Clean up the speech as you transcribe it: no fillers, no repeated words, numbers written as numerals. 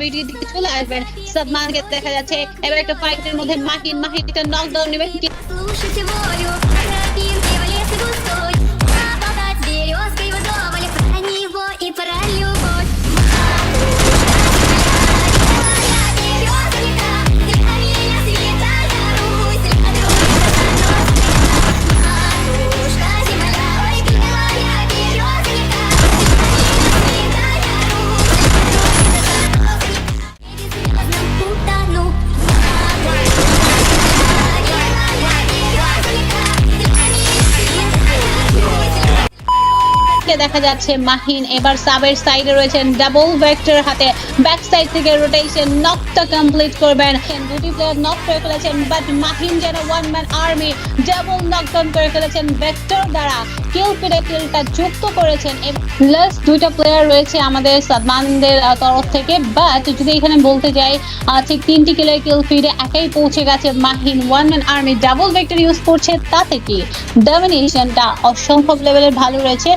Video দিকে চলে আসবেন। সাদমানকে দেখা যাচ্ছে এবার একটা ফাইটের মধ্যে মাহিন একটা নকডাউন নেবেন। Слушайте волю, тропинки в лес густой, поболтать с березкой вдоволь, про него и про любовь. Матушка земля, березонька, для меня святая Русь, для друга заносит. Матушка земля, ой, белая березонька, для меня святая Русь, для друга заносит. И звездным утону. দেখা যাচ্ছে মাহিন এবার সাবের সাইডে রয়েছেন, ডাবল ভেক্টর হাতে ব্যাক সাইড থেকে রোটেশন নকটা কমপ্লিট করবেন। দুটি প্লেয়ার নক করে ফেলেছেন, বাট মাহিন যেন one man army double knockdown করে ফেলেছেন ভেক্টর দ্বারা। কিল ফিডে কিলটা যুক্ত করেছেন। প্লাস দুইটা প্লেয়ার রয়েছে আমাদের সাদমানদের তরফ থেকে, বাট যদি এখানে বলতে যাই ঠিক 3টি কিলের কিল ফিডে একাই পৌঁছে গেছে Mahin. One man army double vector use করছে, তাতে কি ডমিনেশনটা অসম্ভব লেভেলের ভালো রয়েছে।